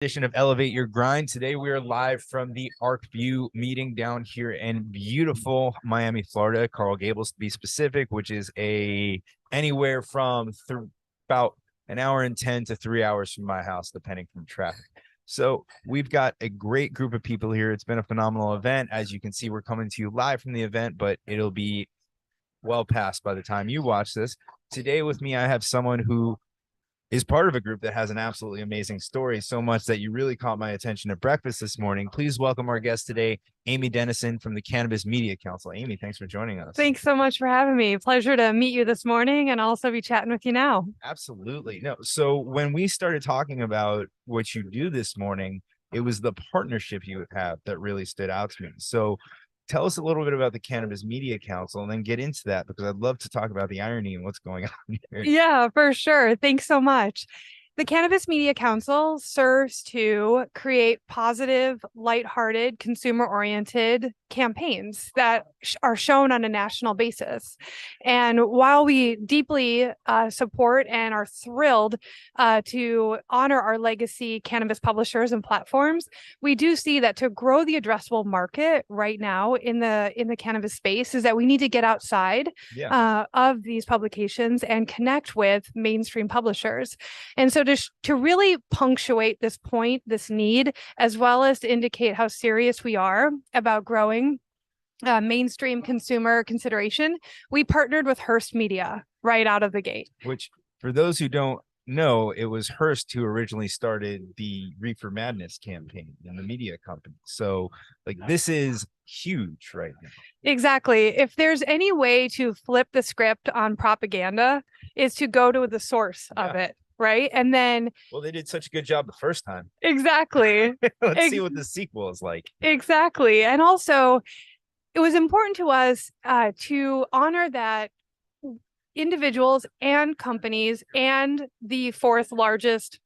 Edition of Elevate Your Grind. Today we are live from the Arcview meeting down here in beautiful Miami, Florida, Coral Gables to be specific, which is anywhere from about an hour and 10 to 3 hours from my house, depending from traffic. So we've got a great group of people here. It's been a phenomenal event. As you can see, we're coming to you live from the event, but it'll be well past by the time you watch this. Today with me, I have someone who is part of a group that has an absolutely amazing story, so much that you really caught my attention at breakfast this morning. Please welcome our guest today, Amy Deneson from the Cannabis Media Council. Amy, thanks for joining us. Thanks so much for having me. Pleasure to meet you this morning and also be chatting with you now. Absolutely. No, so when we started talking about what you do this morning, it was the partnership you have that really stood out to me. So tell us a little bit about the Cannabis Media Council and then get into that, because I'd love to talk about the irony and what's going on here. Yeah, for sure. Thanks so much. The Cannabis Media Council serves to create positive, lighthearted, consumer-oriented campaigns that are shown on a national basis. And while we deeply support and are thrilled to honor our legacy cannabis publishers and platforms, we do see that to grow the addressable market right now in the cannabis space is that we need to get outside of these publications and connect with mainstream publishers. And so to really punctuate this point, this need, as well as to indicate how serious we are about growing mainstream consumer consideration, we partnered with Hearst Media right out of the gate. Which, for those who don't know, it was Hearst who originally started the Reefer Madness campaign in the media company. So, like, this is huge right now. Exactly. If there's any way to flip the script on propaganda, is to go to the source of it. Right. And then, well, they did such a good job the first time. Exactly. Let's see what the sequel is like. Exactly. And also, it was important to us to honor that individuals and companies and the fourth largest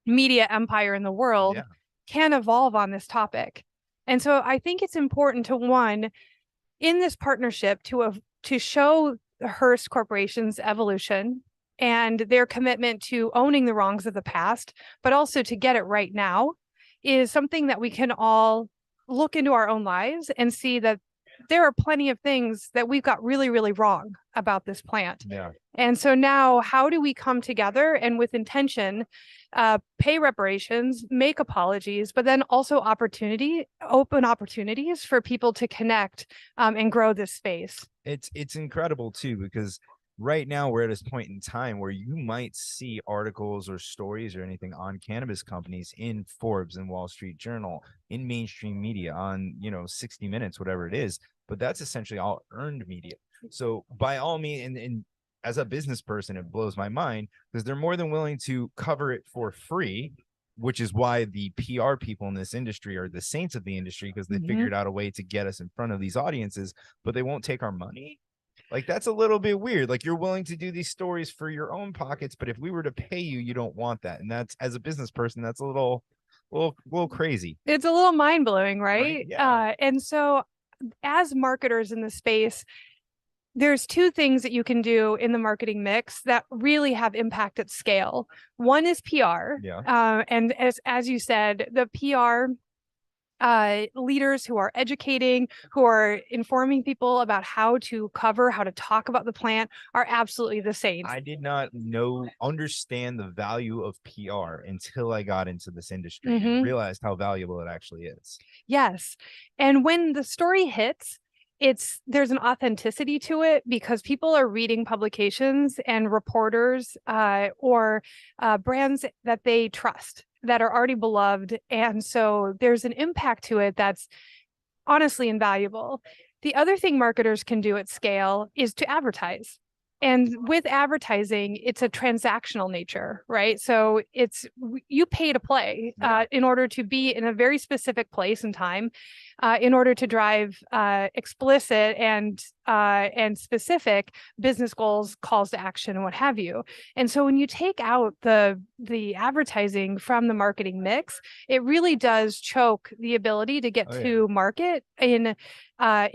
media empire in the world can evolve on this topic. And so I think it's important to, one, in this partnership to show the Hearst Corporation's evolution and their commitment to owning the wrongs of the past, but also to get it right now, is something that we can all look into our own lives and see that there are plenty of things that we've got really, really wrong about this plant. Yeah. And so now, how do we come together and with intention, pay reparations, make apologies, but then also open opportunities for people to connect and grow this space? It's incredible too, because right now we're at this point in time where you might see articles or stories or anything on cannabis companies in Forbes and Wall Street Journal, in mainstream media, on 60 Minutes, whatever it is, but that's essentially all earned media. So by all means, and as a business person, it blows my mind because they're more than willing to cover it for free, which is why the PR people in this industry are the saints of the industry, because they figured out a way to get us in front of these audiences, but they won't take our money. Like, that's a little bit weird. Like, you're willing to do these stories for your own pockets, but if we were to pay you, you don't want that. And that's, as a business person, that's a little crazy. It's a little mind-blowing, right? Yeah. And so as marketers in the space, there's two things that you can do in the marketing mix that really have impact at scale. One is PR. And as you said, the PR leaders who are educating, who are informing people about how to talk about the plant are absolutely the same. I did not understand the value of PR until I got into this industry and realized how valuable it actually is. Yes. And when the story hits, there's an authenticity to it because people are reading publications and reporters or brands that they trust, that are already beloved. And so there's an impact to it that's honestly invaluable. The other thing marketers can do at scale is to advertise. And with advertising, it's a transactional nature, right? So you pay to play in order to be in a very specific place and time, in order to drive explicit and specific business goals, calls to action, and what have you. And so when you take out the advertising from the marketing mix, it really does choke the ability to get to market in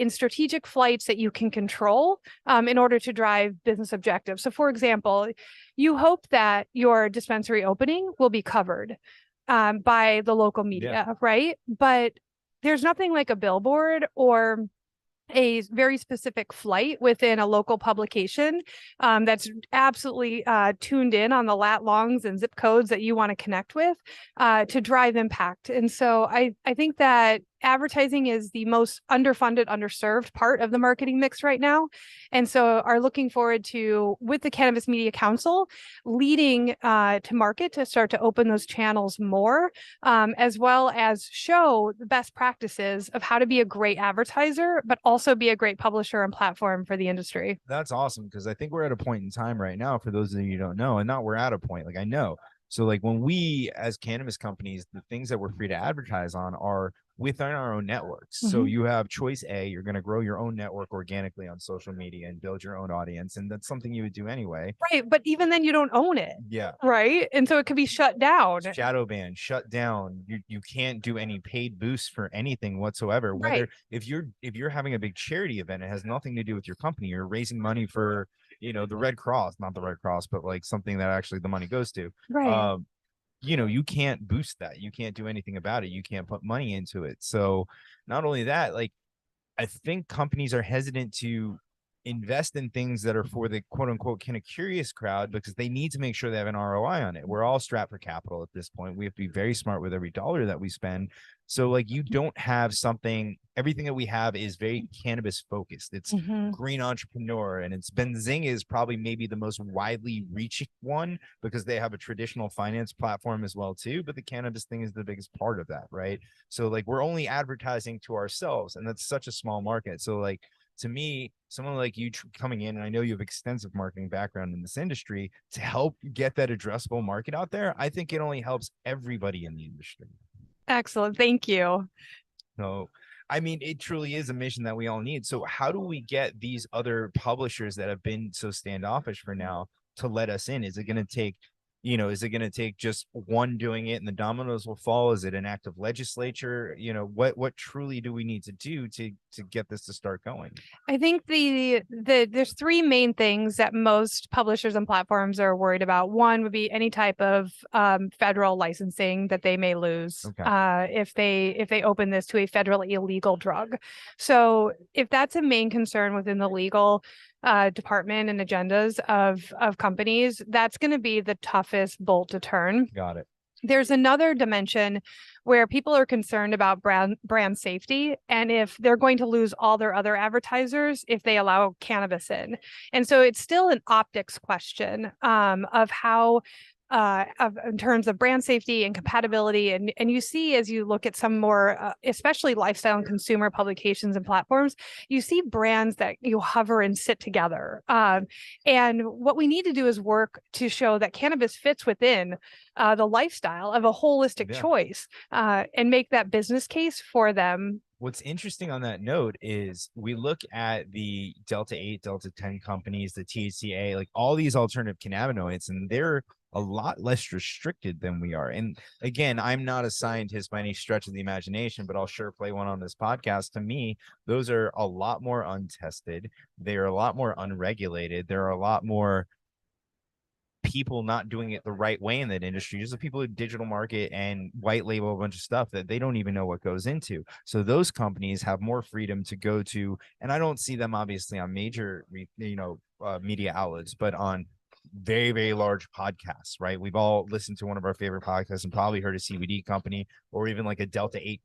strategic flights that you can control in order to drive business objectives. So for example, you hope that your dispensary opening will be covered. by the local media, right? But there's nothing like a billboard or a very specific flight within a local publication that's absolutely tuned in on the lat longs and zip codes that you want to connect with to drive impact. And so I think that advertising is the most underfunded, underserved part of the marketing mix right now. And so are looking forward to, with the Cannabis Media Council, leading to market to start to open those channels more, as well as show the best practices of how to be a great advertiser, but also be a great publisher and platform for the industry. That's awesome, because I think we're at a point in time right now, for those of you who don't know, and not we're at a point, like I know. So like when we as cannabis companies, the things that we're free to advertise on are within our own networks. So you have choice A, you're going to grow your own network organically on social media and build your own audience. And that's something you would do anyway. Right. But even then you don't own it. Yeah. Right. And so it could be shut down. Shadow ban, shut down. You can't do any paid boosts for anything whatsoever. Whether if you're having a big charity event, it has nothing to do with your company. You're raising money for, the Red Cross, not the Red Cross, but like something that actually the money goes to. Right. You can't boost that. You can't do anything about it. You can't put money into it. So not only that, like I think companies are hesitant to invest in things that are for the quote unquote kind of curious crowd, because they need to make sure they have an ROI on it. We're all strapped for capital at this point. We have to be very smart with every dollar that we spend. So like you don't have everything that we have is very cannabis focused. It's green entrepreneur, and it's Benzinga is probably maybe the most widely reaching one because they have a traditional finance platform as well too. But the cannabis thing is the biggest part of that, right? So like we're only advertising to ourselves, and that's such a small market. So like to me, someone like you coming in, and I know you have extensive marketing background in this industry, to help get that addressable market out there, I think it only helps everybody in the industry. Excellent. Thank you. So, I mean, it truly is a mission that we all need. So how do we get these other publishers that have been so standoffish for now to let us in? Is it going to take just one doing it and the dominoes will fall? Is it an act of legislature? What truly do we need to do to get this to start going? I think there's three main things that most publishers and platforms are worried about. One would be any type of federal licensing that they may lose if they open this to a federally illegal drug. So if that's a main concern within the legal department and agendas of companies, that's going to be the toughest bolt to turn. Got it. There's another dimension where people are concerned about brand safety, and if they're going to lose all their other advertisers if they allow cannabis in. And so it's still an optics question of how in terms of brand safety and compatibility. And you see, as you look at some more, especially lifestyle and consumer publications and platforms, you see brands that you hover and sit together. And what we need to do is work to show that cannabis fits within the lifestyle of a holistic choice and make that business case for them. What's interesting on that note is we look at the Delta 8, Delta 10 companies, the THCA, like all these alternative cannabinoids, and they're a lot less restricted than we are. And again, I'm not a scientist by any stretch of the imagination, but I'll sure play one on this podcast. To me, those are a lot more untested. They are a lot more unregulated. There are a lot more people not doing it the right way in that industry. Just the people who digital market and white label a bunch of stuff that they don't even know what goes into. So those companies have more freedom to go to, and I don't see them obviously on major, media outlets, but on very, very large podcasts, right? We've all listened to one of our favorite podcasts and probably heard a CBD company or even like a Delta 8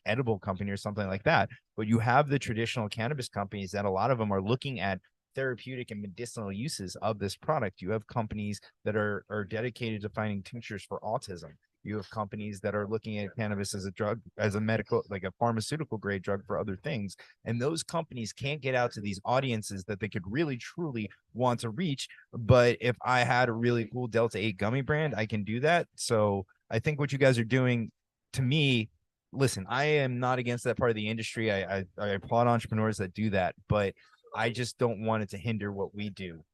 edible company or something like that. But you have the traditional cannabis companies that a lot of them are looking at therapeutic and medicinal uses of this product. You have companies that are dedicated to finding tinctures for autism. You have companies that are looking at cannabis as a drug, as a medical, like a pharmaceutical grade drug for other things. And those companies can't get out to these audiences that they could really, truly want to reach. But if I had a really cool Delta 8 gummy brand, I can do that. So I think what you guys are doing, to me, listen, I am not against that part of the industry. I applaud entrepreneurs that do that, but I just don't want it to hinder what we do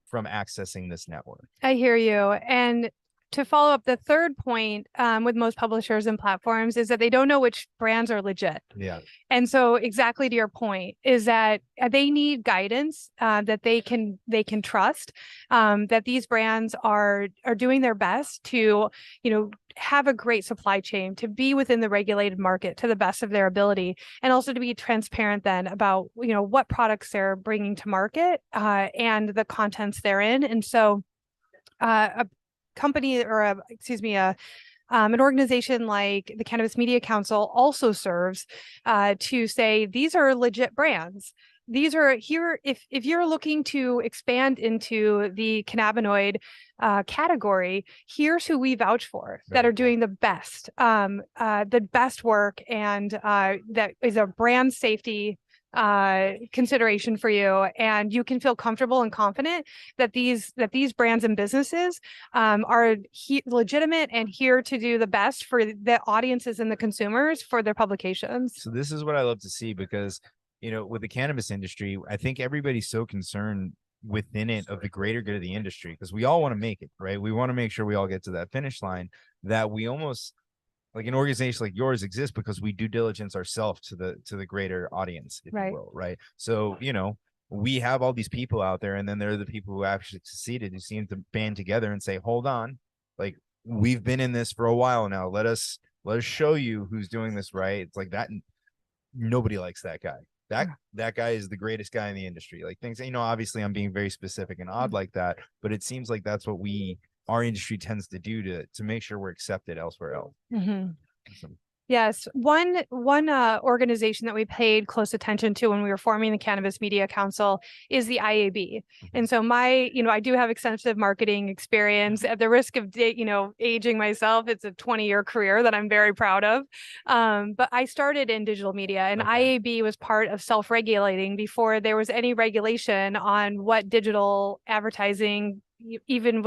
from accessing this network. I hear you. And to follow up, the third point with most publishers and platforms is that they don't know which brands are legit. Yeah. And so exactly to your point is that they need guidance that they can trust, that these brands are doing their best to, have a great supply chain, to be within the regulated market to the best of their ability, and also to be transparent then about, what products they're bringing to market and the contents therein. And so a company or an organization like the Cannabis Media Council also serves to say these are legit brands. These are here. If you're looking to expand into the cannabinoid category, here's who we vouch for that are doing the best work, and that is a brand safety consideration for you, and you can feel comfortable and confident that these brands and businesses are legitimate and here to do the best for the audiences and the consumers for their publications. So this is what I love to see, because with the cannabis industry, I think everybody's so concerned within it of the greater good of the industry, because we all want to make it, right? We want to make sure we all get to that finish line, that we almost, like, an organization like yours exists because we due diligence ourselves to the greater audience, if you will, right? So, we have all these people out there, and then there are the people who actually succeeded, who seem to band together and say, hold on, like, we've been in this for a while now. Let us show you who's doing this right. It's like that. Nobody likes that guy. That guy is the greatest guy in the industry. Like, things, obviously I'm being very specific and odd like that, but it seems like that's what our industry tends to do to make sure we're accepted elsewhere else. Mm-hmm. Yes. One organization that we paid close attention to when we were forming the Cannabis Media Council is the IAB. And so I do have extensive marketing experience. At the risk of, aging myself, it's a 20-year career that I'm very proud of. But I started in digital media, and IAB was part of self-regulating before there was any regulation on what digital advertising even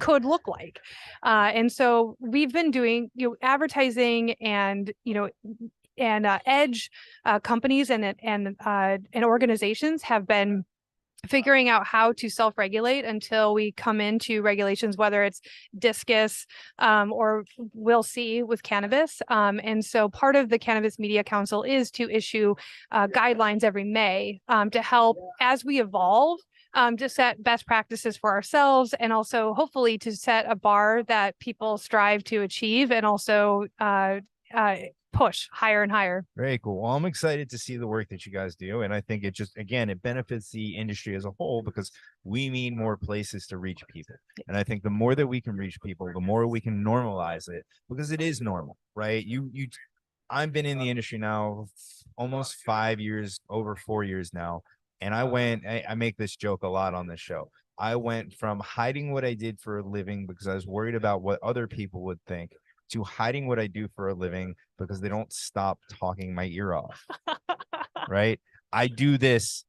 could look like. And so we've been doing, advertising and, edge companies and organizations have been figuring out how to self-regulate until we come into regulations, whether it's discus or we'll see with cannabis. And so part of the Cannabis Media Council is to issue guidelines every May to help as we evolve, to set best practices for ourselves, and also hopefully to set a bar that people strive to achieve, and also push higher and higher. Very cool. Well, I'm excited to see the work that you guys do. And I think it just, again, it benefits the industry as a whole, because we need more places to reach people. And I think the more that we can reach people, the more we can normalize it, because it is normal, right? I've been in the industry now almost 5 years, over 4 years now. And I make this joke a lot on this show. I went from hiding what I did for a living because I was worried about what other people would think, to hiding what I do for a living because they don't stop talking my ear off. Right? I do this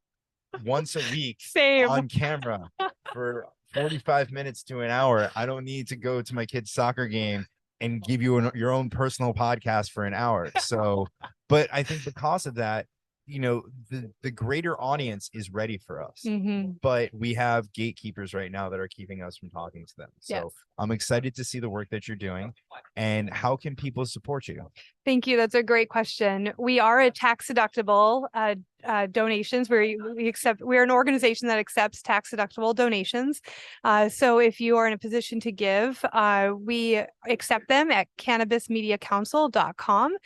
once a week on camera for 45 minutes to an hour. I don't need to go to my kid's soccer game and give you your own personal podcast for an hour. So, but I think because of that, the greater audience is ready for us, but we have gatekeepers right now that are keeping us from talking to them. So I'm excited to see the work that you're doing. And how can people support you? Thank you. That's a great question. We are a tax deductible donations. We're an organization that accepts tax deductible donations. So if you are in a position to give, we accept them at cannabismediacouncil.com.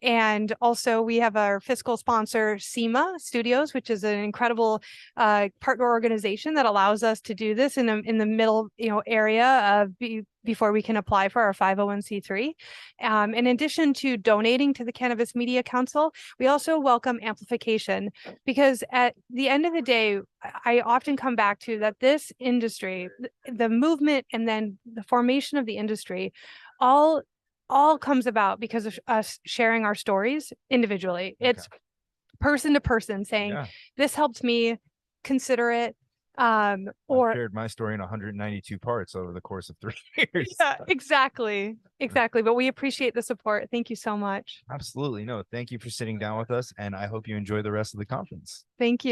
And also we have our fiscal sponsor, SEMA Studios, which is an incredible partner organization that allows us to do this in the middle area of before we can apply for our 501c3. In addition to donating to the Cannabis Media Council, we also welcome amplification, because at the end of the day, I often come back to that this industry, the movement, and then the formation of the industry, all comes about because of us sharing our stories individually. Okay. It's person to person saying, this helped me, consider it. I shared my story in 192 parts over the course of 3 years. Yeah, exactly. But we appreciate the support. Thank you so much. Absolutely. No, thank you for sitting down with us, and I hope you enjoy the rest of the conference. Thank you.